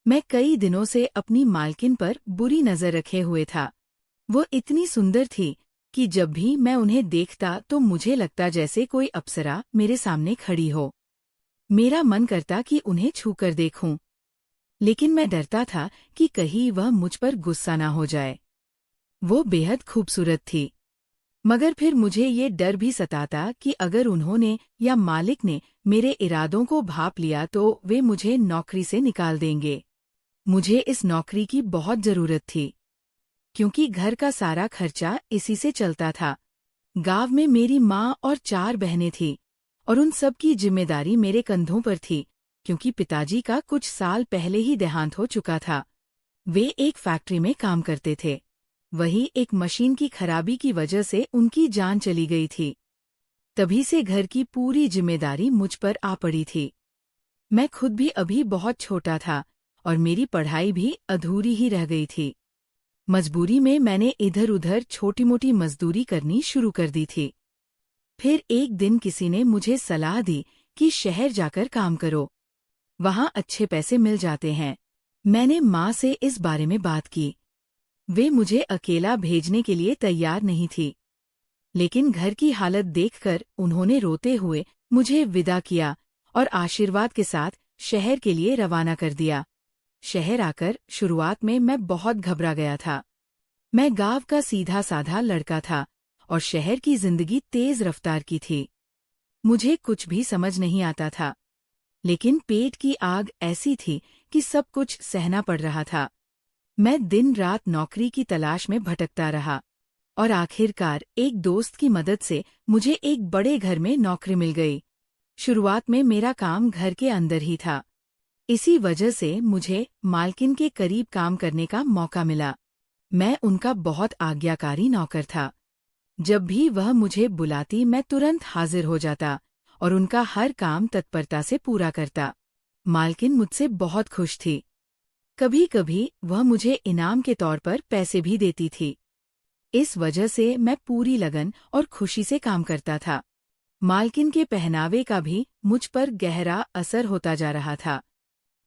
मैं कई दिनों से अपनी मालकिन पर बुरी नजर रखे हुए था। वो इतनी सुंदर थी कि जब भी मैं उन्हें देखता तो मुझे लगता जैसे कोई अप्सरा मेरे सामने खड़ी हो। मेरा मन करता कि उन्हें छूकर देखूं, लेकिन मैं डरता था कि कहीं वह मुझ पर गुस्सा ना हो जाए। वो बेहद खूबसूरत थी, मगर फिर मुझे ये डर भी सताता कि अगर उन्होंने या मालिक ने मेरे इरादों को भांप लिया तो वे मुझे नौकरी से निकाल देंगे। मुझे इस नौकरी की बहुत जरूरत थी, क्योंकि घर का सारा खर्चा इसी से चलता था। गांव में मेरी माँ और 4 बहनें थीं, और उन सब की जिम्मेदारी मेरे कंधों पर थी, क्योंकि पिताजी का कुछ साल पहले ही देहांत हो चुका था। वे एक फैक्ट्री में काम करते थे। वही एक मशीन की खराबी की वजह से उनकी जान चली गई थी। तभी से घर की पूरी जिम्मेदारी मुझ पर आ पड़ी थी। मैं खुद भी अभी बहुत छोटा था और मेरी पढ़ाई भी अधूरी ही रह गई थी। मजबूरी में मैंने इधर-उधर छोटी-मोटी मजदूरी करनी शुरू कर दी थी। फिर एक दिन किसी ने मुझे सलाह दी कि शहर जाकर काम करो, वहाँ अच्छे पैसे मिल जाते हैं। मैंने माँ से इस बारे में बात की। वे मुझे अकेला भेजने के लिए तैयार नहीं थी, लेकिन घर की हालत देखकर उन्होंने रोते हुए मुझे विदा किया और आशीर्वाद के साथ शहर के लिए रवाना कर दिया। शहर आकर शुरुआत में मैं बहुत घबरा गया था। मैं गांव का सीधा साधा लड़का था और शहर की जिंदगी तेज रफ्तार की थी। मुझे कुछ भी समझ नहीं आता था, लेकिन पेट की आग ऐसी थी कि सब कुछ सहना पड़ रहा था। मैं दिन रात नौकरी की तलाश में भटकता रहा और आखिरकार एक दोस्त की मदद से मुझे एक बड़े घर में नौकरी मिल गई। शुरुआत में मेरा काम घर के अंदर ही था। इसी वजह से मुझे मालकिन के करीब काम करने का मौका मिला। मैं उनका बहुत आज्ञाकारी नौकर था। जब भी वह मुझे बुलाती मैं तुरंत हाजिर हो जाता और उनका हर काम तत्परता से पूरा करता। मालकिन मुझसे बहुत खुश थी। कभी कभी वह मुझे इनाम के तौर पर पैसे भी देती थी। इस वजह से मैं पूरी लगन और खुशी से काम करता था। मालकिन के पहनावे का भी मुझ पर गहरा असर होता जा रहा था।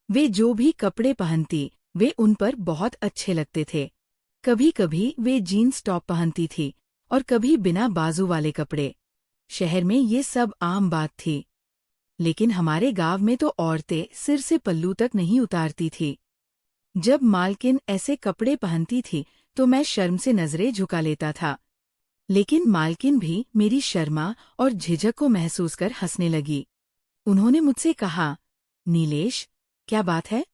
वे जो भी कपड़े पहनती वे उन पर बहुत अच्छे लगते थे। कभी कभी वे जीन्स टॉप पहनती थी और कभी बिना बाजू वाले कपड़े। शहर में ये सब आम बात थी, लेकिन हमारे गांव में तो औरतें सिर से पल्लू तक नहीं उतारती थी। जब मालकिन ऐसे कपड़े पहनती थी तो मैं शर्म से नजरें झुका लेता था, लेकिन मालकिन भी मेरी शर्मा और झिझक को महसूस कर हंसने लगी। उन्होंने मुझसे कहा, नीलेश, क्या बात है?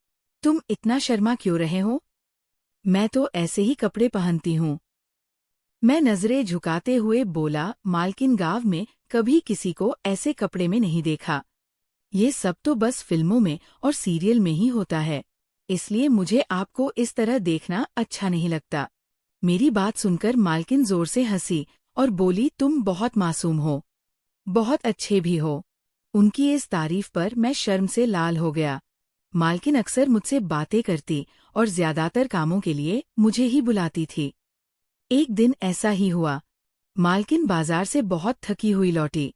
तुम इतना शर्मा क्यों रहे हो? मैं तो ऐसे ही कपड़े पहनती हूँ। मैं नजरें झुकाते हुए बोला, मालकिन, गांव में कभी किसी को ऐसे कपड़े में नहीं देखा। ये सब तो बस फिल्मों में और सीरियल में ही होता है, इसलिए मुझे आपको इस तरह देखना अच्छा नहीं लगता। मेरी बात सुनकर मालकिन जोर से हंसी और बोली, तुम बहुत मासूम हो, बहुत अच्छे भी हो। उनकी इस तारीफ पर मैं शर्म से लाल हो गया। मालकिन अक्सर मुझसे बातें करती और ज्यादातर कामों के लिए मुझे ही बुलाती थी। एक दिन ऐसा ही हुआ। मालकिन बाजार से बहुत थकी हुई लौटी।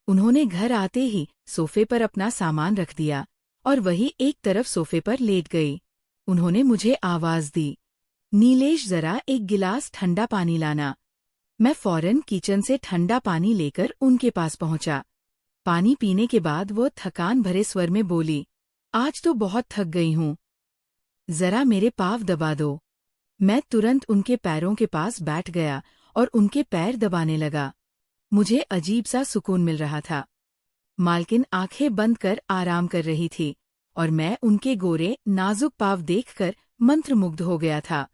उन्होंने घर आते ही सोफे पर अपना सामान रख दिया और वही एक तरफ सोफे पर लेट गई। उन्होंने मुझे आवाज दी, नीलेश, जरा एक गिलास ठंडा पानी लाना। मैं फौरन किचन से ठंडा पानी लेकर उनके पास पहुंचा। पानी पीने के बाद वो थकान भरे स्वर में बोली, आज तो बहुत थक गई हूँ, जरा मेरे पाँव दबा दो। मैं तुरंत उनके पैरों के पास बैठ गया और उनके पैर दबाने लगा। मुझे अजीब सा सुकून मिल रहा था। मालकिन आंखें बंद कर आराम कर रही थी और मैं उनके गोरे नाजुक पाँव देखकर मंत्रमुग्ध हो गया था।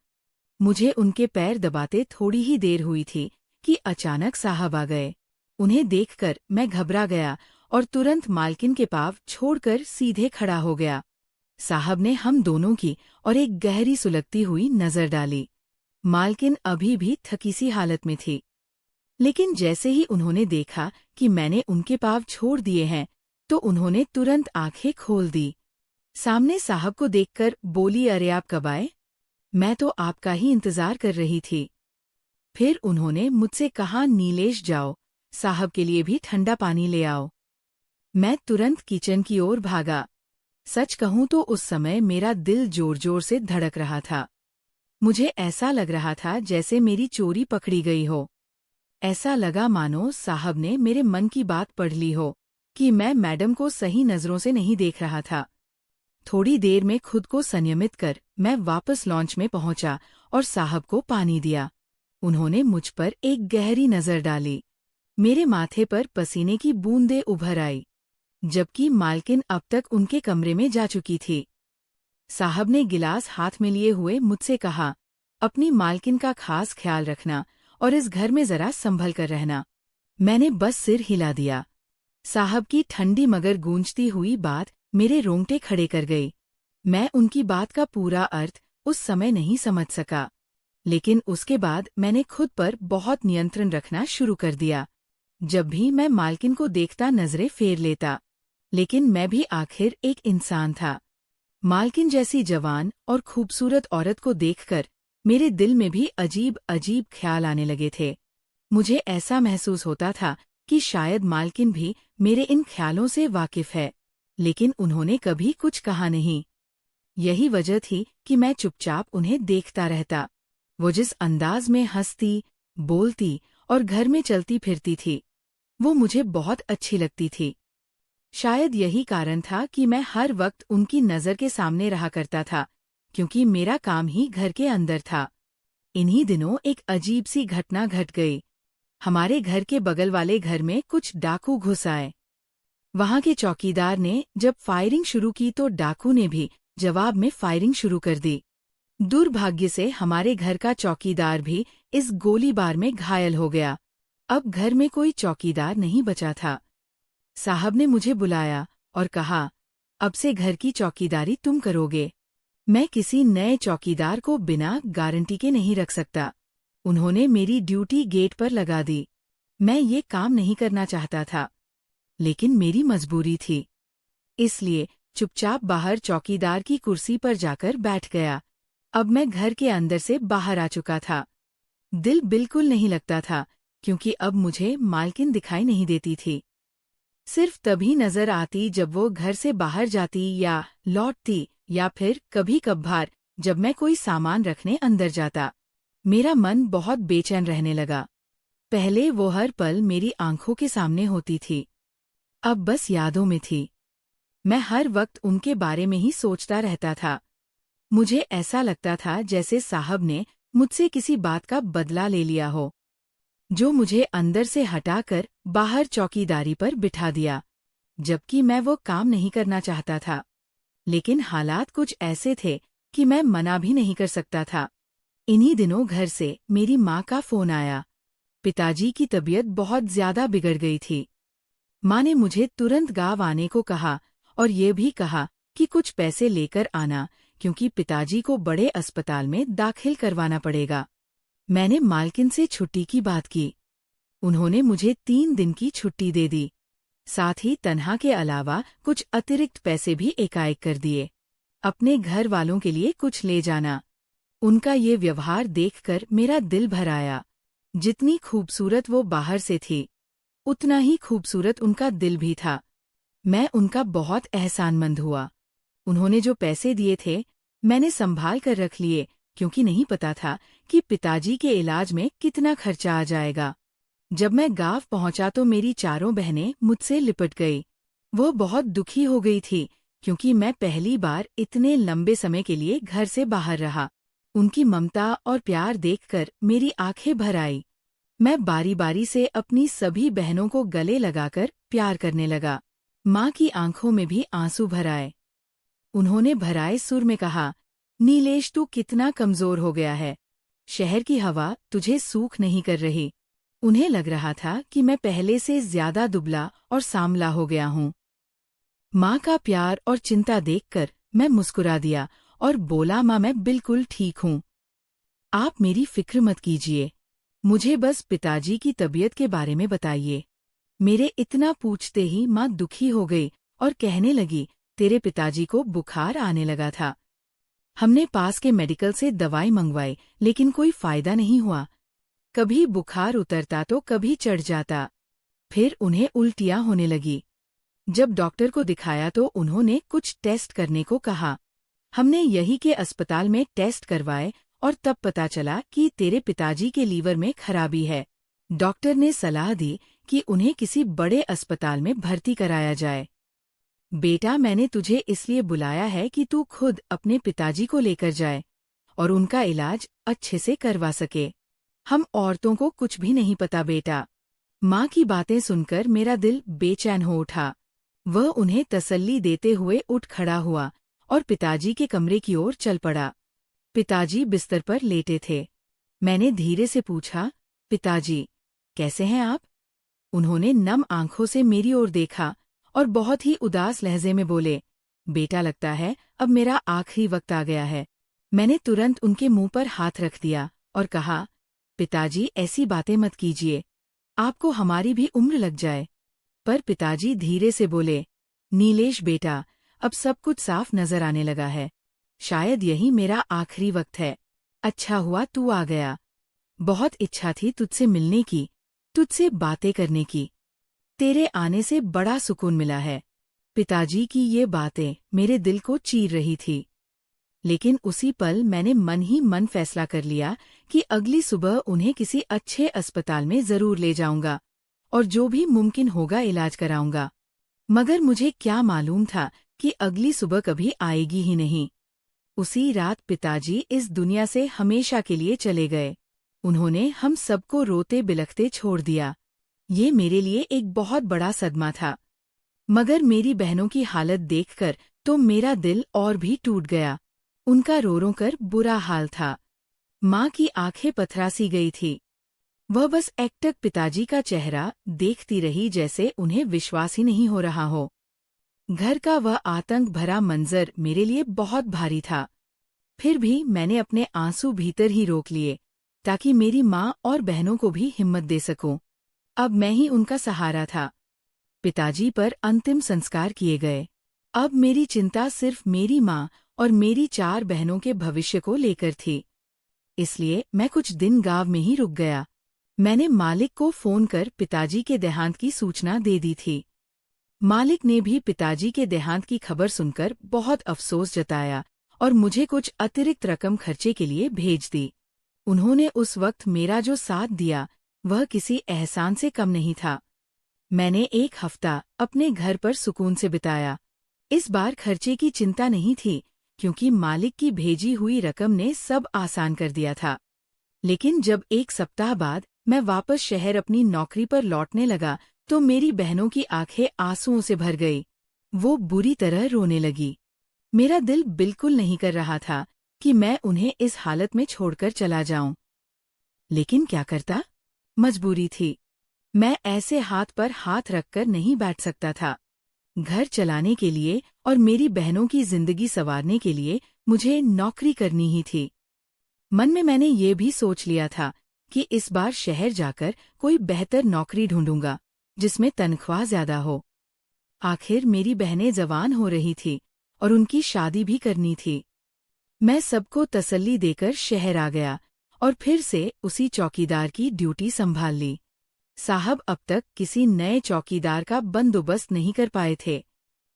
मुझे उनके पैर दबाते थोड़ी ही देर हुई थी कि अचानक साहब आ गए। उन्हें देखकर मैं घबरा गया और तुरंत मालकिन के पाँव छोड़कर सीधे खड़ा हो गया। साहब ने हम दोनों की और एक गहरी सुलगती हुई नजर डाली। मालकिन अभी भी थकी सी हालत में थी, लेकिन जैसे ही उन्होंने देखा कि मैंने उनके पाँव छोड़ दिए हैं तो उन्होंने तुरंत आंखें खोल दी। सामने साहब को देखकर बोली, अरे आप कब आए? मैं तो आपका ही इंतजार कर रही थी। फिर उन्होंने मुझसे कहा, नीलेश, जाओ साहब के लिए भी ठंडा पानी ले आओ। मैं तुरंत किचन की ओर भागा। सच कहूं तो उस समय मेरा दिल जोर जोर से धड़क रहा था। मुझे ऐसा लग रहा था जैसे मेरी चोरी पकड़ी गई हो। ऐसा लगा मानो साहब ने मेरे मन की बात पढ़ ली हो कि मैं मैडम को सही नजरों से नहीं देख रहा था। थोड़ी देर में खुद को संयमित कर मैं वापस लॉन्च में पहुंचा और साहब को पानी दिया। उन्होंने मुझ पर एक गहरी नजर डाली। मेरे माथे पर पसीने की बूंदें उभर आई, जबकि मालकिन अब तक उनके कमरे में जा चुकी थी। साहब ने गिलास हाथ में लिए हुए मुझसे कहा, अपनी मालकिन का खास ख्याल रखना और इस घर में जरा संभल कर रहना। मैंने बस सिर हिला दिया। साहब की ठंडी मगर गूंजती हुई बात मेरे रोंगटे खड़े कर गई। मैं उनकी बात का पूरा अर्थ उस समय नहीं समझ सका, लेकिन उसके बाद मैंने खुद पर बहुत नियंत्रण रखना शुरू कर दिया। जब भी मैं मालकिन को देखता नजरें फेर लेता, लेकिन मैं भी आखिर एक इंसान था। मालकिन जैसी जवान और खूबसूरत औरत को देखकर मेरे दिल में भी अजीब अजीब ख्याल आने लगे थे। मुझे ऐसा महसूस होता था कि शायद मालकिन भी मेरे इन ख्यालों से वाकिफ है, लेकिन उन्होंने कभी कुछ कहा नहीं। यही वजह थी कि मैं चुपचाप उन्हें देखता रहता। वो जिस अंदाज में हंसती, बोलती और घर में चलती फिरती थी, वो मुझे बहुत अच्छी लगती थी। शायद यही कारण था कि मैं हर वक्त उनकी नज़र के सामने रहा करता था, क्योंकि मेरा काम ही घर के अंदर था। इन्हीं दिनों एक अजीब सी घटना घट गई। हमारे घर के बगल वाले घर में कुछ डाकू घुस आए। वहां के चौकीदार ने जब फायरिंग शुरू की तो डाकू ने भी जवाब में फायरिंग शुरू कर दी। दुर्भाग्य से हमारे घर का चौकीदार भी इस गोलीबार में घायल हो गया। अब घर में कोई चौकीदार नहीं बचा था। साहब ने मुझे बुलाया और कहा, अब से घर की चौकीदारी तुम करोगे। मैं किसी नए चौकीदार को बिना गारंटी के नहीं रख सकता। उन्होंने मेरी ड्यूटी गेट पर लगा दी। मैं ये काम नहीं करना चाहता था, लेकिन मेरी मजबूरी थी। इसलिए चुपचाप बाहर चौकीदार की कुर्सी पर जाकर बैठ गया। अब मैं घर के अंदर से बाहर आ चुका था। दिल बिल्कुल नहीं लगता था, क्योंकि अब मुझे मालकिन दिखाई नहीं देती थी। सिर्फ तभी नजर आती जब वो घर से बाहर जाती या लौटती, या फिर कभी कभार जब मैं कोई सामान रखने अंदर जाता। मेरा मन बहुत बेचैन रहने लगा। पहले वो हर पल मेरी आंखों के सामने होती थी, अब बस यादों में थी। मैं हर वक्त उनके बारे में ही सोचता रहता था। मुझे ऐसा लगता था जैसे साहब ने मुझसे किसी बात का बदला ले लिया हो, जो मुझे अंदर से हटाकर बाहर चौकीदारी पर बिठा दिया, जबकि मैं वो काम नहीं करना चाहता था। लेकिन हालात कुछ ऐसे थे कि मैं मना भी नहीं कर सकता था। इन्हीं दिनों घर से मेरी माँ का फोन आया। पिताजी की तबीयत बहुत ज्यादा बिगड़ गई थी। माँ ने मुझे तुरंत गांव आने को कहा और ये भी कहा कि कुछ पैसे लेकर आना, क्योंकि पिताजी को बड़े अस्पताल में दाखिल करवाना पड़ेगा। मैंने मालकिन से छुट्टी की बात की। उन्होंने मुझे 3 दिन की छुट्टी दे दी। साथ ही तनख्वाह के अलावा कुछ अतिरिक्त पैसे भी एकाएक कर दिए। अपने घर वालों के लिए कुछ ले जाना। उनका ये व्यवहार देखकर मेरा दिल भर आया। जितनी खूबसूरत वो बाहर से थी, उतना ही खूबसूरत उनका दिल भी था। मैं उनका बहुत एहसानमंद हुआ। उन्होंने जो पैसे दिए थे, मैंने संभाल कर रख लिए, क्योंकि नहीं पता था कि पिताजी के इलाज में कितना खर्चा आ जाएगा। जब मैं गांव पहुंचा तो मेरी चारों बहनें मुझसे लिपट गई। वो बहुत दुखी हो गई थी, क्योंकि मैं पहली बार इतने लंबे समय के लिए घर से बाहर रहा। उनकी ममता और प्यार देखकर मेरी आंखें भर आई। मैं बारी बारी से अपनी सभी बहनों को गले लगाकर प्यार करने लगा। माँ की आंखों में भी आंसू भर आए। उन्होंने भराए सुर में कहा, नीलेश, तू कितना कमजोर हो गया है। शहर की हवा तुझे सूख नहीं कर रही। उन्हें लग रहा था कि मैं पहले से ज्यादा दुबला और सांवला हो गया हूँ। माँ का प्यार और चिंता देखकर मैं मुस्कुरा दिया और बोला, माँ, मैं बिल्कुल ठीक हूँ। आप मेरी फिक्र मत कीजिए। मुझे बस पिताजी की तबीयत के बारे में बताइए। मेरे इतना पूछते ही माँ दुखी हो गई और कहने लगी, तेरे पिताजी को बुखार आने लगा था। हमने पास के मेडिकल से दवाई मंगवाई, लेकिन कोई फायदा नहीं हुआ। कभी बुखार उतरता तो कभी चढ़ जाता। फिर उन्हें उल्टियाँ होने लगी। जब डॉक्टर को दिखाया तो उन्होंने कुछ टेस्ट करने को कहा। हमने यही के अस्पताल में टेस्ट करवाए और तब पता चला कि तेरे पिताजी के लीवर में खराबी है। डॉक्टर ने सलाह दी कि उन्हें किसी बड़े अस्पताल में भर्ती कराया जाए। बेटा, मैंने तुझे इसलिए बुलाया है कि तू खुद अपने पिताजी को लेकर जाए और उनका इलाज अच्छे से करवा सके। हम औरतों को कुछ भी नहीं पता बेटा। माँ की बातें सुनकर मेरा दिल बेचैन हो उठा। वह उन्हें तसल्ली देते हुए उठ खड़ा हुआ और पिताजी के कमरे की ओर चल पड़ा। पिताजी बिस्तर पर लेटे थे। मैंने धीरे से पूछा, पिताजी, कैसे हैं आप? उन्होंने नम आंखों से मेरी ओर देखा और बहुत ही उदास लहजे में बोले, बेटा, लगता है अब मेरा आखिरी वक्त आ गया है। मैंने तुरंत उनके मुंह पर हाथ रख दिया और कहा, पिताजी, ऐसी बातें मत कीजिए, आपको हमारी भी उम्र लग जाए। पर पिताजी धीरे से बोले, नीलेश बेटा, अब सब कुछ साफ नजर आने लगा है। शायद यही मेरा आखिरी वक्त है। अच्छा हुआ तू आ गया। बहुत इच्छा थी तुझसे मिलने की, तुझसे बातें करने की। तेरे आने से बड़ा सुकून मिला है। पिताजी की ये बातें मेरे दिल को चीर रही थी। लेकिन उसी पल मैंने मन ही मन फैसला कर लिया कि अगली सुबह उन्हें किसी अच्छे अस्पताल में जरूर ले जाऊंगा और जो भी मुमकिन होगा इलाज कराऊंगा। मगर मुझे क्या मालूम था कि अगली सुबह कभी आएगी ही नहीं। उसी रात पिताजी इस दुनिया से हमेशा के लिए चले गए। उन्होंने हम सबको रोते बिलखते छोड़ दिया। ये मेरे लिए एक बहुत बड़ा सदमा था। मगर मेरी बहनों की हालत देखकर तो मेरा दिल और भी टूट गया। उनका रो रो कर बुरा हाल था। माँ की आंखें पथरासी गई थी। वह बस एकटक पिताजी का चेहरा देखती रही, जैसे उन्हें विश्वास ही नहीं हो रहा हो। घर का वह आतंक भरा मंजर मेरे लिए बहुत भारी था। फिर भी मैंने अपने आंसू भीतर ही रोक लिए ताकि मेरी माँ और बहनों को भी हिम्मत दे सकूं। अब मैं ही उनका सहारा था। पिताजी पर अंतिम संस्कार किए गए। अब मेरी चिंता सिर्फ मेरी माँ और मेरी 4 बहनों के भविष्य को लेकर थी। इसलिए मैं कुछ दिन गांव में ही रुक गया। मैंने मालिक को फोन कर पिताजी के देहांत की सूचना दे दी थी। मालिक ने भी पिताजी के देहांत की खबर सुनकर बहुत अफसोस जताया और मुझे कुछ अतिरिक्त रकम खर्चे के लिए भेज दी। उन्होंने उस वक्त मेरा जो साथ दिया वह किसी एहसान से कम नहीं था। मैंने 1 हफ्ता अपने घर पर सुकून से बिताया। इस बार खर्चे की चिंता नहीं थी क्योंकि मालिक की भेजी हुई रकम ने सब आसान कर दिया था। लेकिन जब 1 सप्ताह बाद मैं वापस शहर अपनी नौकरी पर लौटने लगा तो मेरी बहनों की आंखें आंसुओं से भर गई। वो बुरी तरह रोने लगी। मेरा दिल बिल्कुल नहीं कर रहा था कि मैं उन्हें इस हालत में छोड़कर चला जाऊं। लेकिन क्या करता? मजबूरी थी। मैं ऐसे हाथ पर हाथ रखकर नहीं बैठ सकता था। घर चलाने के लिए और मेरी बहनों की जिंदगी संवारने के लिए मुझे नौकरी करनी ही थी। मन में मैंने ये भी सोच लिया था कि इस बार शहर जाकर कोई बेहतर नौकरी ढूंढूंगा जिसमें तनख्वाह ज्यादा हो। आखिर मेरी बहनें जवान हो रही थी और उनकी शादी भी करनी थी। मैं सबको तसल्ली देकर शहर आ गया और फिर से उसी चौकीदार की ड्यूटी संभाल ली। साहब अब तक किसी नए चौकीदार का बंदोबस्त नहीं कर पाए थे,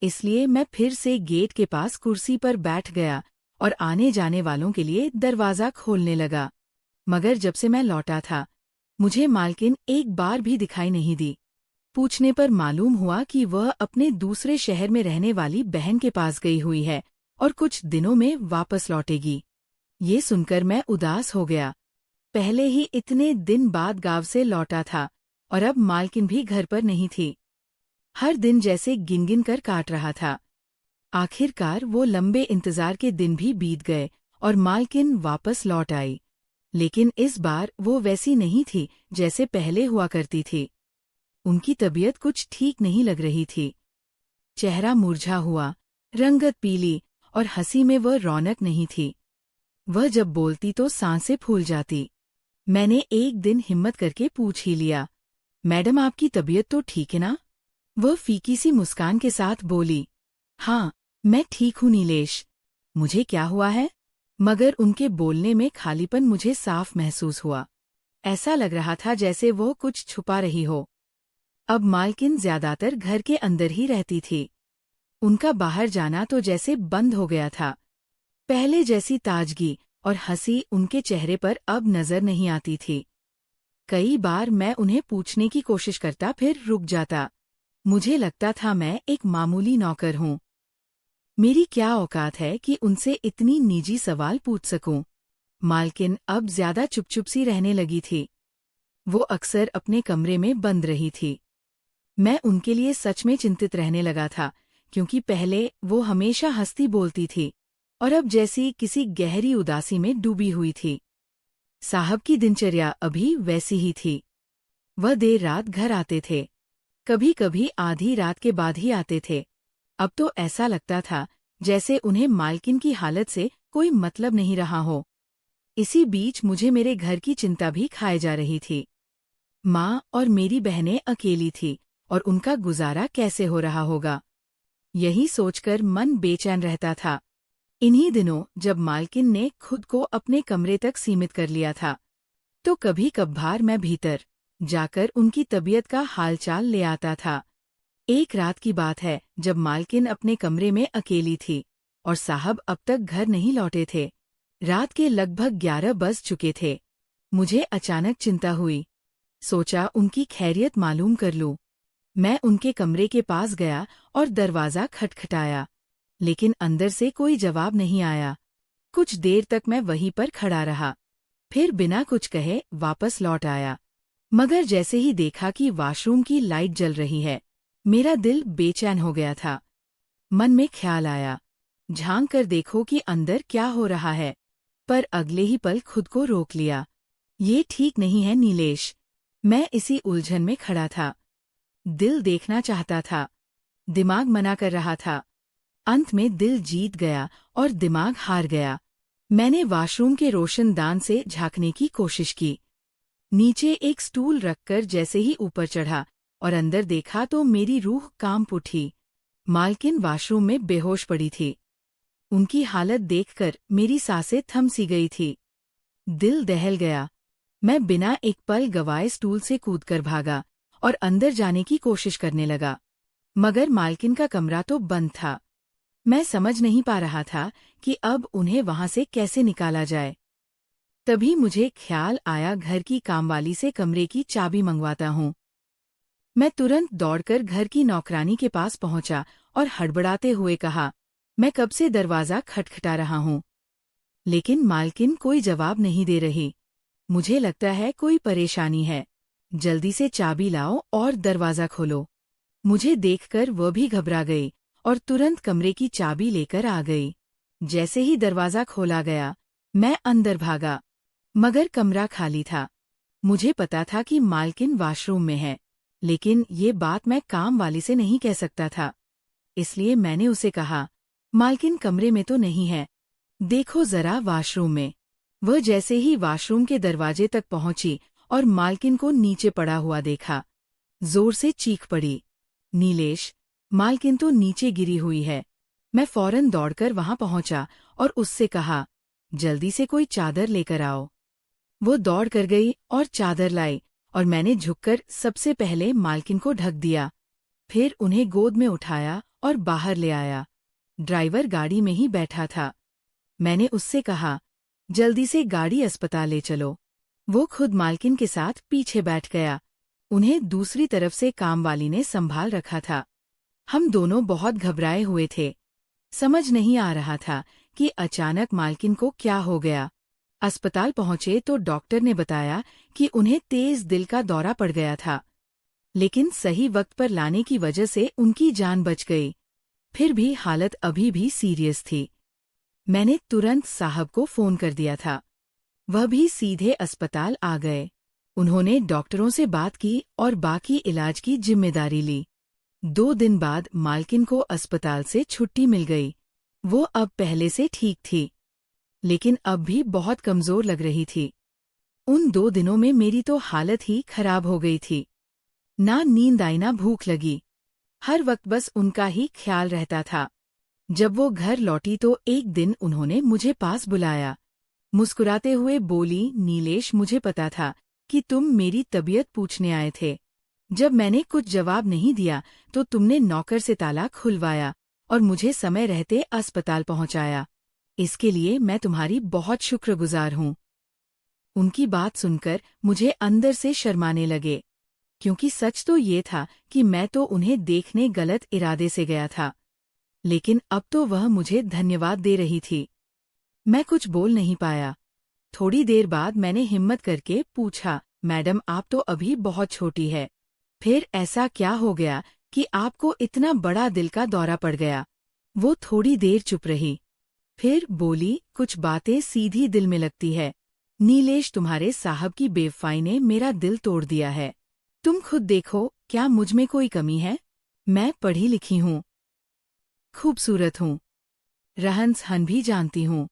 इसलिए मैं फिर से गेट के पास कुर्सी पर बैठ गया और आने जाने वालों के लिए दरवाज़ा खोलने लगा। मगर जब से मैं लौटा था मुझे मालकिन एक बार भी दिखाई नहीं दी। पूछने पर मालूम हुआ कि वह अपने दूसरे शहर में रहने वाली बहन के पास गई हुई है और कुछ दिनों में वापस लौटेगी। ये सुनकर मैं उदास हो गया। पहले ही इतने दिन बाद गांव से लौटा था और अब मालकिन भी घर पर नहीं थी। हर दिन जैसे गिन-गिन कर काट रहा था। आखिरकार वो लंबे इंतजार के दिन भी बीत गए और मालकिन वापस लौट आई। लेकिन इस बार वो वैसी नहीं थी जैसे पहले हुआ करती थी। उनकी तबीयत कुछ ठीक नहीं लग रही थी। चेहरा मुरझा हुआ, रंगत पीली और हंसी में वह रौनक नहीं थी। वह जब बोलती तो सांसें फूल जाती। मैंने एक दिन हिम्मत करके पूछ ही लिया, मैडम आपकी तबीयत तो ठीक है ना? वह फीकी सी मुस्कान के साथ बोली, हाँ मैं ठीक हूँ नीलेश। मुझे क्या हुआ है? मगर उनके बोलने में खालीपन मुझे साफ महसूस हुआ। ऐसा लग रहा था जैसे वो कुछ छुपा रही हो। अब मालकिन ज्यादातर घर के अंदर ही रहती थी। उनका बाहर जाना तो जैसे बंद हो गया था। पहले जैसी ताजगी और हंसी उनके चेहरे पर अब नजर नहीं आती थी। कई बार मैं उन्हें पूछने की कोशिश करता, फिर रुक जाता। मुझे लगता था मैं एक मामूली नौकर हूँ। मेरी क्या औकात है कि उनसे इतनी निजी सवाल पूछ सकूं। मालकिन अब ज्यादा चुप-चुप सी रहने लगी थी। वो अक्सर अपने कमरे में बंद रही थी। मैं उनके लिए सच में चिंतित रहने लगा था, क्योंकि पहले वो हमेशा हंसती बोलती थी और अब जैसी किसी गहरी उदासी में डूबी हुई थी। साहब की दिनचर्या अभी वैसी ही थी। वह देर रात घर आते थे, कभी कभी आधी रात के बाद ही आते थे। अब तो ऐसा लगता था जैसे उन्हें मालकिन की हालत से कोई मतलब नहीं रहा हो। इसी बीच मुझे मेरे घर की चिंता भी खाए जा रही थी। माँ और मेरी बहनें अकेली थी और उनका गुजारा कैसे हो रहा होगा, यही सोचकर मन बेचैन रहता था। इन्हीं दिनों जब मालकिन ने खुद को अपने कमरे तक सीमित कर लिया था, तो कभी कभार मैं भीतर जाकर उनकी तबीयत का हालचाल ले आता था। एक रात की बात है जब मालकिन अपने कमरे में अकेली थी और साहब अब तक घर नहीं लौटे थे। रात के लगभग 11 बज चुके थे। मुझे अचानक चिंता हुई। सोचा उनकी खैरियत मालूम कर लूं। मैं उनके कमरे के पास गया और दरवाज़ा खटखटाया, लेकिन अंदर से कोई जवाब नहीं आया। कुछ देर तक मैं वहीं पर खड़ा रहा, फिर बिना कुछ कहे वापस लौट आया। मगर जैसे ही देखा कि वॉशरूम की लाइट जल रही है, मेरा दिल बेचैन हो गया था। मन में ख्याल आया, झांक कर देखो कि अंदर क्या हो रहा है, पर अगले ही पल खुद को रोक लिया। ये ठीक नहीं है नीलेश। मैं इसी उलझन में खड़ा था। दिल देखना चाहता था, दिमाग मना कर रहा था। अंत में दिल जीत गया और दिमाग हार गया। मैंने वॉशरूम के रोशनदान से झांकने की कोशिश की। नीचे एक स्टूल रखकर जैसे ही ऊपर चढ़ा और अंदर देखा तो मेरी रूह कांप उठी। मालकिन वॉशरूम में बेहोश पड़ी थी। उनकी हालत देखकर मेरी सांसें थम सी गई थी। दिल दहल गया। मैं बिना एक पल गवाए स्टूल से कूदकर भागा और अंदर जाने की कोशिश करने लगा, मगर मालकिन का कमरा तो बंद था। मैं समझ नहीं पा रहा था कि अब उन्हें वहां से कैसे निकाला जाए। तभी मुझे ख्याल आया, घर की कामवाली से कमरे की चाबी मंगवाता हूँ। मैं तुरंत दौड़कर घर की नौकरानी के पास पहुंचा और हड़बड़ाते हुए कहा, मैं कब से दरवाज़ा खटखटा रहा हूँ, लेकिन मालकिन कोई जवाब नहीं दे रही। मुझे लगता है कोई परेशानी है। जल्दी से चाबी लाओ और दरवाज़ा खोलो। मुझे देखकर वह भी घबरा गई और तुरंत कमरे की चाबी लेकर आ गई। जैसे ही दरवाज़ा खोला गया, मैं अंदर भागा, मगर कमरा खाली था। मुझे पता था कि मालकिन वॉशरूम में है, लेकिन ये बात मैं काम वाली से नहीं कह सकता था। इसलिए मैंने उसे कहा, मालकिन कमरे में तो नहीं है, देखो जरा वॉशरूम में। वह जैसे ही वॉशरूम के दरवाजे तक पहुंची और मालकिन को नीचे पड़ा हुआ देखा, जोर से चीख पड़ी, नीलेश, मालकिन तो नीचे गिरी हुई है। मैं फौरन दौड़कर वहां पहुंचा और उससे कहा, जल्दी से कोई चादर लेकर आओ। वो दौड़ कर गई और चादर लाई और मैंने झुककर सबसे पहले मालकिन को ढक दिया, फिर उन्हें गोद में उठाया और बाहर ले आया। ड्राइवर गाड़ी में ही बैठा था। मैंने उससे कहा, जल्दी से गाड़ी अस्पताल ले चलो। वो खुद मालकिन के साथ पीछे बैठ गया। उन्हें दूसरी तरफ से कामवाली ने संभाल रखा था। हम दोनों बहुत घबराए हुए थे। समझ नहीं आ रहा था कि अचानक मालकिन को क्या हो गया। अस्पताल पहुंचे तो डॉक्टर ने बताया कि उन्हें तेज दिल का दौरा पड़ गया था, लेकिन सही वक्त पर लाने की वजह से उनकी जान बच गई। फिर भी हालत अभी भी सीरियस थी। मैंने तुरंत साहब को फोन कर दिया था। वह भी सीधे अस्पताल आ गए। उन्होंने डॉक्टरों से बात की और बाकी इलाज की जिम्मेदारी ली। 2 दिन बाद मालकिन को अस्पताल से छुट्टी मिल गई। वो अब पहले से ठीक थी, लेकिन अब भी बहुत कमजोर लग रही थी। उन 2 दिनों में मेरी तो हालत ही खराब हो गई थी। ना नींद आई ना भूख लगी। हर वक्त बस उनका ही ख्याल रहता था। जब वो घर लौटी तो एक दिन उन्होंने मुझे पास बुलाया। मुस्कुराते हुए बोली, नीलेश, मुझे पता था कि तुम मेरी तबीयत पूछने आए थे। जब मैंने कुछ जवाब नहीं दिया तो तुमने नौकर से ताला खुलवाया और मुझे समय रहते अस्पताल पहुंचाया। इसके लिए मैं तुम्हारी बहुत शुक्रगुजार हूँ। उनकी बात सुनकर मुझे अंदर से शर्माने लगे, क्योंकि सच तो ये था कि मैं तो उन्हें देखने गलत इरादे से गया था, लेकिन अब तो वह मुझे धन्यवाद दे रही थी। मैं कुछ बोल नहीं पाया। थोड़ी देर बाद मैंने हिम्मत करके पूछा, मैडम आप तो अभी बहुत छोटी है, फिर ऐसा क्या हो गया कि आपको इतना बड़ा दिल का दौरा पड़ गया? वो थोड़ी देर चुप रही, फिर बोली, कुछ बातें सीधी दिल में लगती है। नीलेश, तुम्हारे साहब की बेवफाई ने मेरा दिल तोड़ दिया है। तुम खुद देखो, क्या मुझ में कोई कमी है? मैं पढ़ी लिखी हूँ, खूबसूरत हूँ, रहन सहन भी जानती हूँ,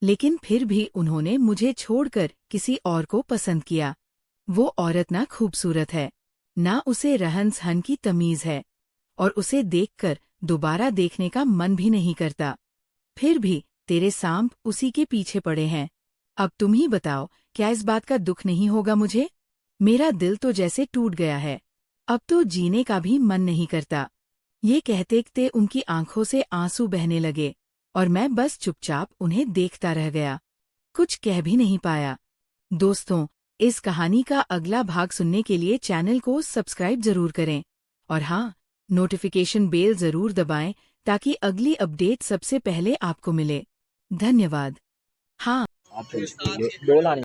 लेकिन फिर भी उन्होंने मुझे छोड़कर किसी और को पसंद किया। वो औरत ना खूबसूरत है, ना उसे रहन सहन की तमीज है, और उसे देखकर दोबारा देखने का मन भी नहीं करता। फिर भी तेरे सांप उसी के पीछे पड़े हैं। अब तुम ही बताओ, क्या इस बात का दुख नहीं होगा मुझे? मेरा दिल तो जैसे टूट गया है, अब तो जीने का भी मन नहीं करता। ये कहते उनकी आंखों से आंसू बहने लगे और मैं बस चुपचाप उन्हें देखता रह गया, कुछ कह भी नहीं पाया। दोस्तों, इस कहानी का अगला भाग सुनने के लिए चैनल को सब्सक्राइब जरूर करें और हाँ, नोटिफिकेशन बेल जरूर दबाएं ताकि अगली अपडेट सबसे पहले आपको मिले। धन्यवाद। हाँ। आप